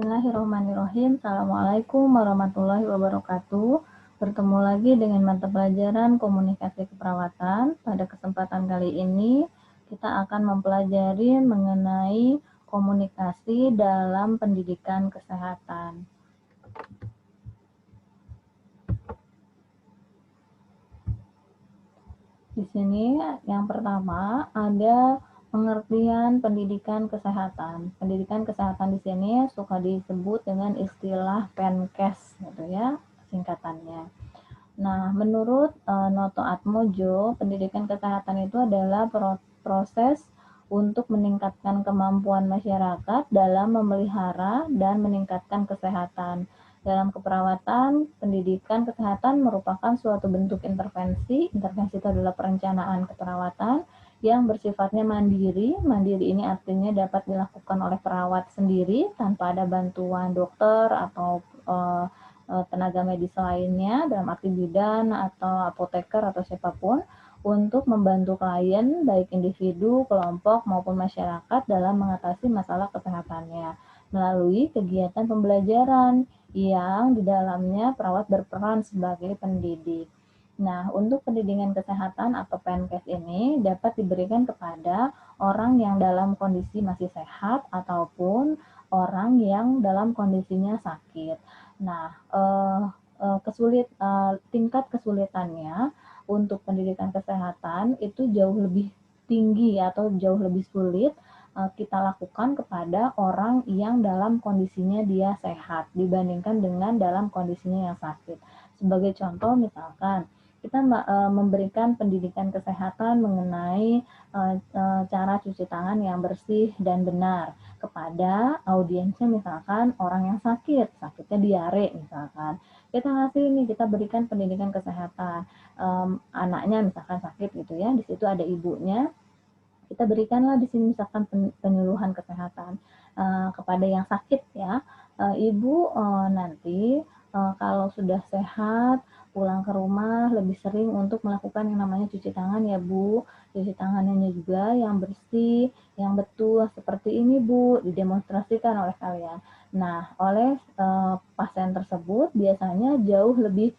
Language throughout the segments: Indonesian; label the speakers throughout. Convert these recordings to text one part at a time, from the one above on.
Speaker 1: Bismillahirrahmanirrahim. Assalamualaikum warahmatullahi wabarakatuh. Bertemu lagi dengan mata pelajaran komunikasi keperawatan. Pada kesempatan kali ini, kita akan mempelajari mengenai komunikasi dalam pendidikan kesehatan. Di sini yang pertama ada pengertian pendidikan kesehatan. Pendidikan kesehatan di sini suka disebut dengan istilah PENKES gitu ya, singkatannya. Nah, menurut Noto Atmojo, pendidikan kesehatan itu adalah proses untuk meningkatkan kemampuan masyarakat dalam memelihara dan meningkatkan kesehatan. Dalam keperawatan, pendidikan kesehatan merupakan suatu bentuk intervensi. Intervensi itu adalah perencanaan keperawatan yang bersifatnya mandiri. Mandiri ini artinya dapat dilakukan oleh perawat sendiri tanpa ada bantuan dokter atau tenaga medis lainnya, dalam arti bidan atau apoteker atau siapapun, untuk membantu klien, baik individu, kelompok, maupun masyarakat dalam mengatasi masalah kesehatannya melalui kegiatan pembelajaran yang di dalamnya perawat berperan sebagai pendidik. Nah, untuk pendidikan kesehatan atau PENKES ini dapat diberikan kepada orang yang dalam kondisi masih sehat ataupun orang yang dalam kondisinya sakit. Nah, tingkat kesulitannya untuk pendidikan kesehatan itu jauh lebih tinggi atau jauh lebih sulit kita lakukan kepada orang yang dalam kondisinya dia sehat dibandingkan dengan dalam kondisinya yang sakit. Sebagai contoh, misalkan kita memberikan pendidikan kesehatan mengenai cara cuci tangan yang bersih dan benar kepada audiensnya, misalkan orang yang sakitnya diare misalkan. Kita berikan pendidikan kesehatan, anaknya misalkan sakit gitu ya, di situ ada ibunya, kita berikanlah di sini misalkan penyuluhan kesehatan kepada yang sakit ya. Ibu nanti kalau sudah sehat pulang ke rumah lebih sering untuk melakukan yang namanya cuci tangan ya Bu. Cuci tangannya juga yang bersih, yang betul seperti ini Bu, didemonstrasikan oleh kalian. Nah, oleh pasien tersebut biasanya jauh lebih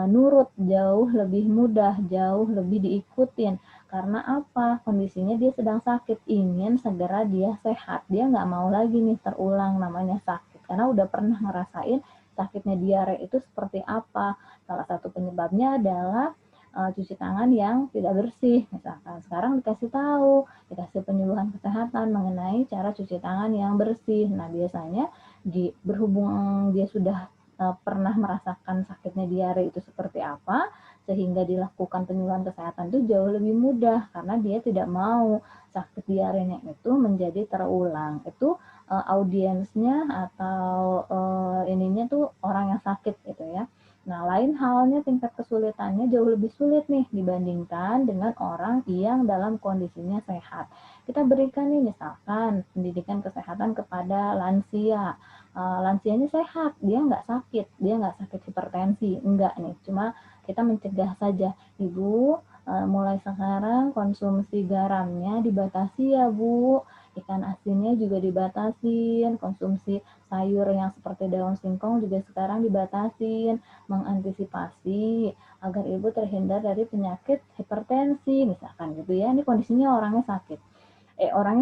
Speaker 1: nurut, jauh lebih mudah, jauh lebih diikutin. Karena apa? Kondisinya dia sedang sakit, ingin segera dia sehat. Dia nggak mau lagi nih terulang namanya sakit, karena udah pernah ngerasain sakitnya diare itu seperti apa. Salah satu penyebabnya adalah cuci tangan yang tidak bersih. Misalkan sekarang dikasih penyuluhan kesehatan mengenai cara cuci tangan yang bersih. Nah, biasanya berhubung dia sudah pernah merasakan sakitnya diare itu seperti apa, sehingga dilakukan penyuluhan kesehatan itu jauh lebih mudah karena dia tidak mau sakit diarenya itu menjadi terulang. Itu audiensnya atau ininya tuh orang yang sakit gitu ya. Nah, lain halnya tingkat kesulitannya jauh lebih sulit nih dibandingkan dengan orang yang dalam kondisinya sehat. Kita berikan nih misalkan pendidikan kesehatan kepada lansia. Lansianya sehat, dia nggak sakit hipertensi, enggak nih, cuma kita mencegah saja, Ibu mulai sekarang konsumsi garamnya dibatasi ya Bu, ikan asinnya juga dibatasin, konsumsi sayur yang seperti daun singkong juga sekarang dibatasin, mengantisipasi agar Ibu terhindar dari penyakit hipertensi, misalkan gitu ya. Ini kondisinya orangnya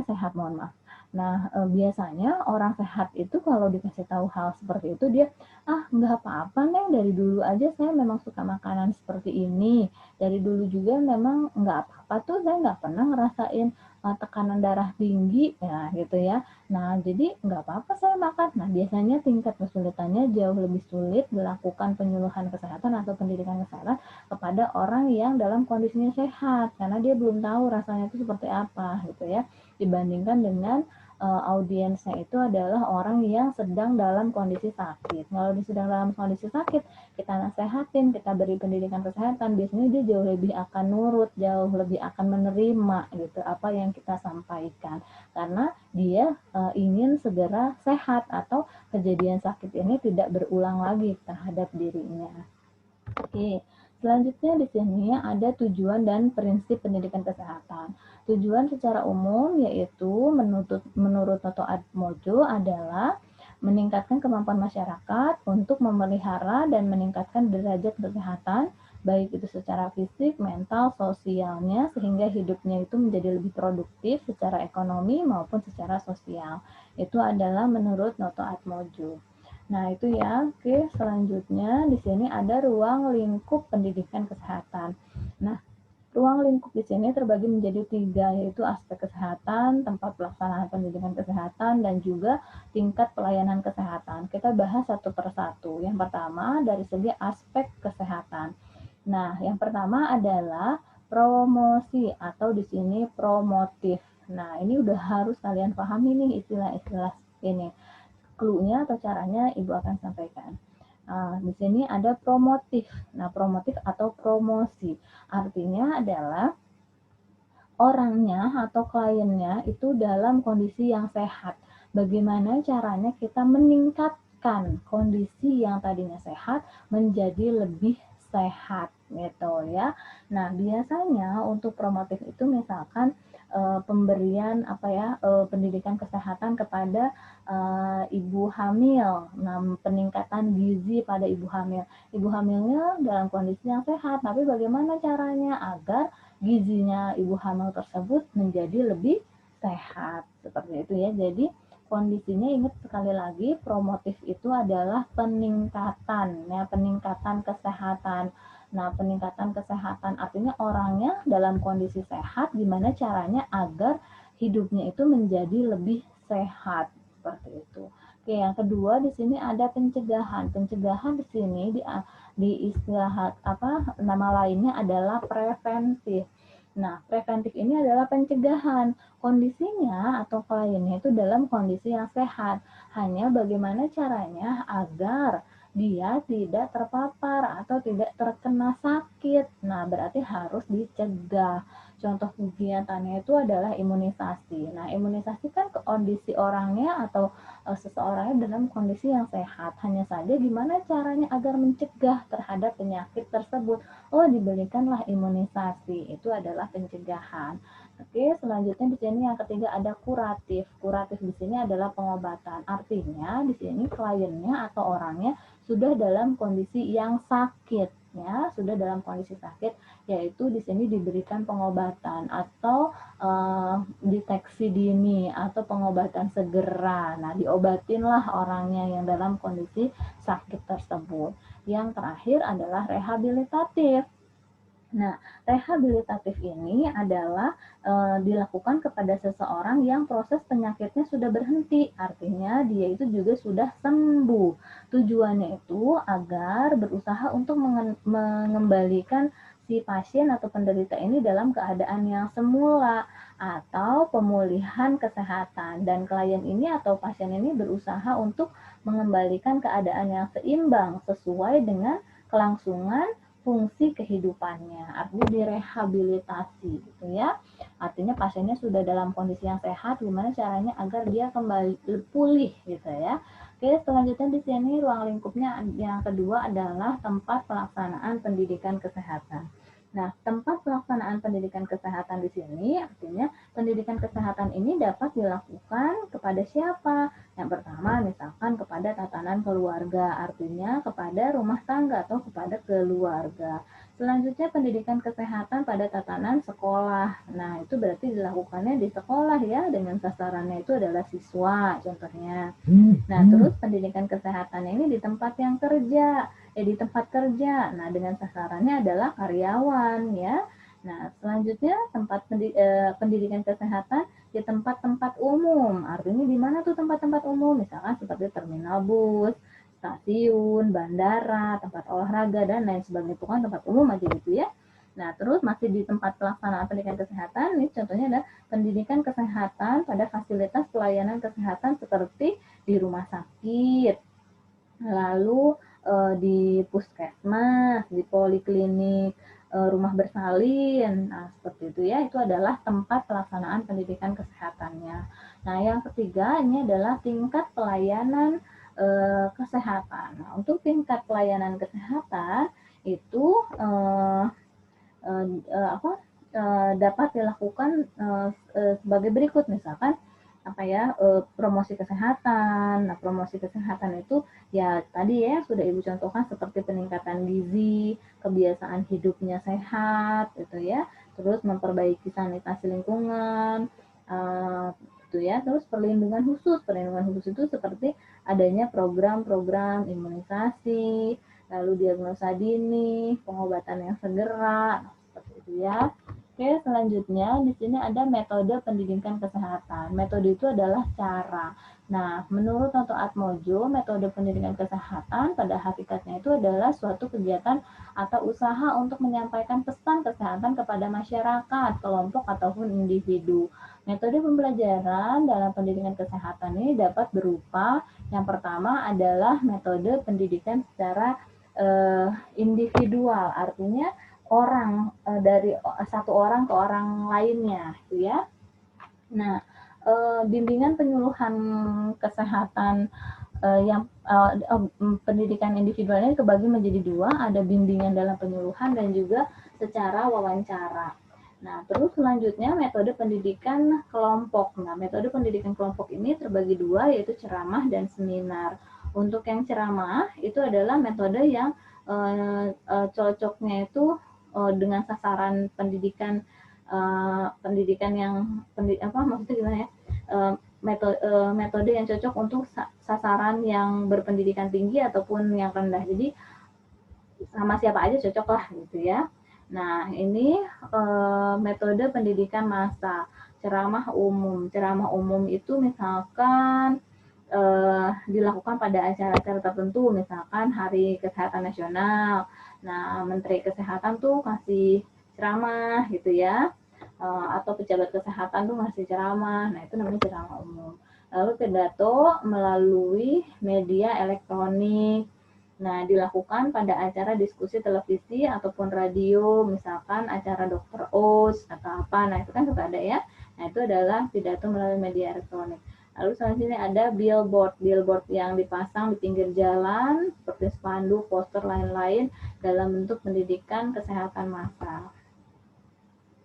Speaker 1: sehat, mohon maaf. Nah, biasanya orang sehat itu kalau dikasih tahu hal seperti itu dia, nggak apa-apa Neng, dari dulu aja saya memang suka makanan seperti ini. Dari dulu juga memang nggak apa-apa tuh, saya nggak pernah ngerasain tekanan darah tinggi, ya gitu ya. Nah, jadi nggak apa-apa saya makan. Nah, biasanya tingkat kesulitannya jauh lebih sulit dilakukan penyuluhan kesehatan atau pendidikan kesehatan kepada orang yang dalam kondisinya sehat, karena dia belum tahu rasanya itu seperti apa gitu ya, dibandingkan dengan audiensnya itu adalah orang yang sedang dalam kondisi sakit. Kalau dia sedang dalam kondisi sakit, kita nasehatin, kita beri pendidikan kesehatan, biasanya dia jauh lebih akan nurut, jauh lebih akan menerima gitu apa yang kita sampaikan, karena dia ingin segera sehat atau kejadian sakit ini tidak berulang lagi terhadap dirinya. Oke, selanjutnya di sini ada tujuan dan prinsip pendidikan kesehatan. Tujuan secara umum yaitu menurut Toto Atmojo adalah meningkatkan kemampuan masyarakat untuk memelihara dan meningkatkan derajat kesehatan, baik itu secara fisik, mental, sosialnya, sehingga hidupnya itu menjadi lebih produktif secara ekonomi maupun secara sosial. Itu adalah menurut Noto Atmojo. Nah, itu ya. Oke, selanjutnya di sini ada ruang lingkup pendidikan kesehatan. Nah, ruang lingkup di sini terbagi menjadi 3, yaitu aspek kesehatan, tempat pelaksanaan pendidikan kesehatan, dan juga tingkat pelayanan kesehatan. Kita bahas satu persatu. Yang pertama dari segi aspek kesehatan. Nah, yang pertama adalah promosi atau di sini promotif. Nah, ini udah harus kalian pahami nih istilah-istilah ini. Clue-nya atau caranya Ibu akan sampaikan. Di sini ada promotif. Nah, promotif atau promosi artinya adalah orangnya atau kliennya itu dalam kondisi yang sehat. Bagaimana caranya kita meningkatkan kondisi yang tadinya sehat menjadi lebih sehat gitu ya. Nah, biasanya untuk promotif itu misalkan pemberian pendidikan kesehatan kepada ibu hamil. Nah, peningkatan gizi pada ibu hamil. Ibu hamilnya dalam kondisi yang sehat, tapi bagaimana caranya agar gizinya ibu hamil tersebut menjadi lebih sehat. Seperti itu ya. Jadi kondisinya ingat sekali lagi promotif itu adalah peningkatan ya, peningkatan kesehatan. Nah, peningkatan kesehatan artinya orangnya dalam kondisi sehat, gimana caranya agar hidupnya itu menjadi lebih sehat seperti itu. Oke, yang kedua di sini ada pencegahan. Pencegahan di sini di istilah nama lainnya adalah preventif. Nah, preventif ini adalah pencegahan. Kondisinya atau kliennya itu dalam kondisi yang sehat. Hanya bagaimana caranya agar dia tidak terpapar atau tidak terkena sakit. Nah, berarti harus dicegah. Contoh kegiatannya itu adalah imunisasi. Nah, imunisasi kan kondisi orangnya atau seseorangnya dalam kondisi yang sehat. Hanya saja gimana caranya agar mencegah terhadap penyakit tersebut. Oh, diberikanlah imunisasi. Itu adalah pencegahan. Oke, selanjutnya di sini yang ketiga ada kuratif. Kuratif di sini adalah pengobatan. Artinya di sini kliennya atau orangnya sudah dalam kondisi yang sakit ya, sudah dalam kondisi sakit, yaitu di sini diberikan pengobatan atau deteksi dini atau pengobatan segera. Nah, diobatinlah orangnya yang dalam kondisi sakit tersebut. Yang terakhir adalah rehabilitatif. Nah, rehabilitatif ini adalah dilakukan kepada seseorang yang proses penyakitnya sudah berhenti, artinya dia itu juga sudah sembuh. Tujuannya itu agar berusaha untuk mengembalikan si pasien atau penderita ini dalam keadaan yang semula atau pemulihan kesehatan, dan klien ini atau pasien ini berusaha untuk mengembalikan keadaan yang seimbang sesuai dengan kelangsungan fungsi kehidupannya, artinya direhabilitasi gitu ya. Artinya pasiennya sudah dalam kondisi yang sehat, gimana caranya agar dia kembali pulih gitu ya. Oke, selanjutnya di sini ruang lingkupnya yang kedua adalah tempat pelaksanaan pendidikan kesehatan. Nah, tempat pelaksanaan pendidikan kesehatan di sini artinya pendidikan kesehatan ini dapat dilakukan kepada siapa? Yang pertama, misalkan kepada tatanan keluarga, artinya kepada rumah tangga atau kepada keluarga. Selanjutnya, pendidikan kesehatan pada tatanan sekolah. Nah, itu berarti dilakukannya di sekolah ya, dengan sasarannya itu adalah siswa, contohnya. Nah, terus pendidikan kesehatan ini di tempat yang kerja, di tempat kerja. Nah, dengan sasarannya adalah karyawan ya. Nah, selanjutnya pendidikan kesehatan di tempat-tempat umum. Artinya di mana tuh tempat-tempat umum? Misalkan seperti terminal bus, stasiun, bandara, tempat olahraga, dan lain sebagainya. Itu kan tempat umum aja gitu ya. Nah, terus masih di tempat pelaksanaan pendidikan kesehatan, ini contohnya ada pendidikan kesehatan pada fasilitas pelayanan kesehatan seperti di rumah sakit, lalu di puskesmas, di poliklinik, rumah bersalin. Nah, seperti itu ya, itu adalah tempat pelaksanaan pendidikan kesehatannya. Nah, yang ketiga ini adalah tingkat pelayanan kesehatan. Nah, untuk tingkat pelayanan kesehatan itu dapat dilakukan sebagai berikut, misalkan promosi kesehatan. Nah, promosi kesehatan itu ya tadi ya sudah Ibu contohkan seperti peningkatan gizi, kebiasaan hidupnya sehat gitu ya. Terus memperbaiki sanitasi lingkungan, gitu ya. Terus perlindungan khusus. Perlindungan khusus itu seperti adanya program-program imunisasi, lalu diagnosa dini, pengobatan yang segera, seperti itu ya. Oke, selanjutnya di sini ada metode pendidikan kesehatan. Metode itu adalah cara. Nah, menurut Toto Atmojo, metode pendidikan kesehatan pada hakikatnya itu adalah suatu kegiatan atau usaha untuk menyampaikan pesan kesehatan kepada masyarakat, kelompok, ataupun individu. Metode pembelajaran dalam pendidikan kesehatan ini dapat berupa yang pertama adalah metode pendidikan secara individual, artinya orang dari satu orang ke orang lainnya, gitu ya. Nah, bimbingan penyuluhan kesehatan yang pendidikan individual ini kebagi menjadi dua, ada bimbingan dalam penyuluhan dan juga secara wawancara. Nah, terus selanjutnya metode pendidikan kelompok. Nah, metode pendidikan kelompok ini terbagi dua, yaitu ceramah dan seminar. Untuk yang ceramah itu adalah metode yang cocoknya itu dengan sasaran pendidikan yang maksudnya gimana ya, metode yang cocok untuk sasaran yang berpendidikan tinggi ataupun yang rendah. Jadi sama siapa aja cocok lah gitu ya. Nah, ini metode pendidikan massa, ceramah umum. Ceramah umum itu misalkan dilakukan pada acara-acara tertentu, misalkan Hari Kesehatan Nasional. Nah, Menteri Kesehatan tuh kasih ceramah gitu ya, atau pejabat kesehatan tuh ngasih ceramah. Nah, itu namanya ceramah umum. Lalu pidato melalui media elektronik. Nah, dilakukan pada acara diskusi televisi ataupun radio, misalkan acara Dr. Oz atau apa. Nah, itu kan suka ada ya. Nah, itu adalah pidato melalui media elektronik. Lalu selanjutnya ada billboard. Billboard yang dipasang di pinggir jalan, seperti spanduk, poster, lain-lain, dalam bentuk pendidikan kesehatan massal.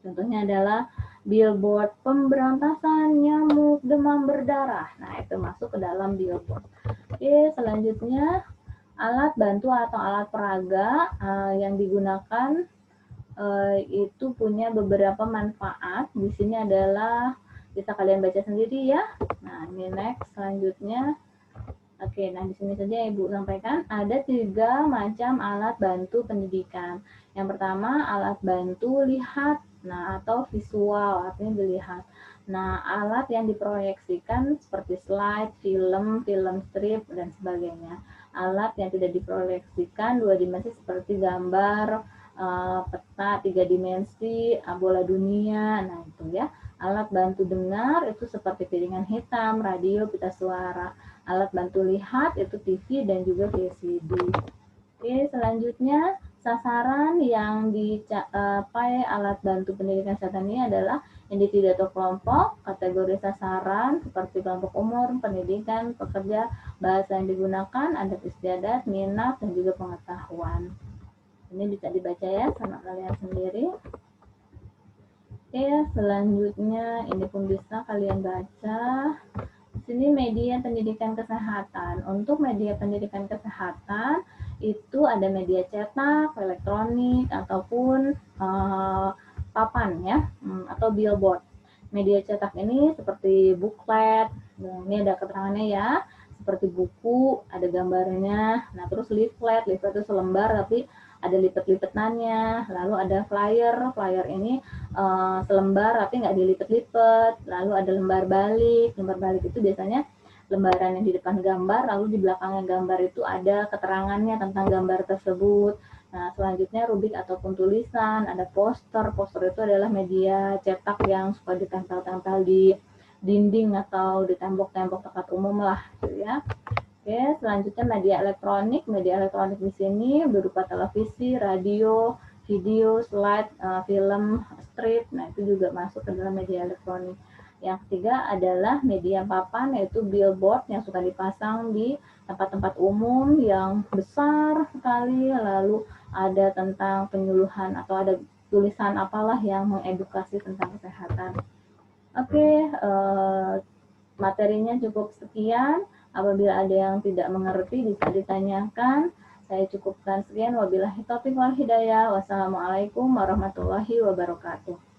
Speaker 1: Contohnya adalah billboard pemberantasan nyamuk demam berdarah. Nah, itu masuk ke dalam billboard. Oke, selanjutnya alat bantu atau alat peraga yang digunakan itu punya beberapa manfaat. Di sini adalah bisa kalian baca sendiri ya. Nah, ini next selanjutnya. Oke, nah di sini saja Ibu sampaikan ada 3 macam alat bantu pendidikan. Yang pertama alat bantu lihat, nah atau visual artinya dilihat. Nah, alat yang diproyeksikan seperti slide, film strip dan sebagainya. Alat yang tidak diproyeksikan 2 dimensi seperti gambar, peta 3 dimensi, bola dunia. Nah, itu ya. Alat bantu dengar itu seperti piringan hitam, radio, pita suara. Alat bantu lihat itu TV dan juga VCD. Oke, selanjutnya sasaran yang dicapai alat bantu pendidikan kesehatan ini adalah individu atau kelompok. Kategori sasaran seperti kelompok umur, pendidikan, pekerja, bahasa yang digunakan, adat istiadat, minat, dan juga pengetahuan. Ini bisa dibaca ya sama kalian sendiri. Oke, selanjutnya ini pun bisa kalian baca. Di sini media pendidikan kesehatan. Untuk media pendidikan kesehatan itu ada media cetak, elektronik, ataupun papan ya, atau billboard. Media cetak ini seperti booklet, ini ada keterangannya ya, seperti buku, ada gambarnya. Nah, terus leaflet itu selembar tapi ada lipat-lipatannya. Lalu ada flyer ini selembar tapi nggak dilipat-lipat. Lalu ada lembar balik itu biasanya lembaran yang di depan gambar, lalu di belakangnya gambar itu ada keterangannya tentang gambar tersebut. Nah, selanjutnya rubrik ataupun tulisan, ada poster. Poster itu adalah media cetak yang suka ditempel-tempel di dinding atau di tembok-tembok tempat umum lah, gitu ya. Oke, selanjutnya media elektronik. Media elektronik di sini berupa televisi, radio, video, slide, film, strip. Nah, itu juga masuk ke dalam media elektronik. Yang ketiga adalah media papan, yaitu billboard yang suka dipasang di tempat-tempat umum yang besar sekali. Lalu ada tentang penyuluhan atau ada tulisan apalah yang mengedukasi tentang kesehatan. Oke, Materinya cukup sekian. Apabila ada yang tidak mengerti bisa ditanyakan. Saya cukupkan sekian. Wabillahi taufiq wal hidayah. Wassalamualaikum warahmatullahi wabarakatuh.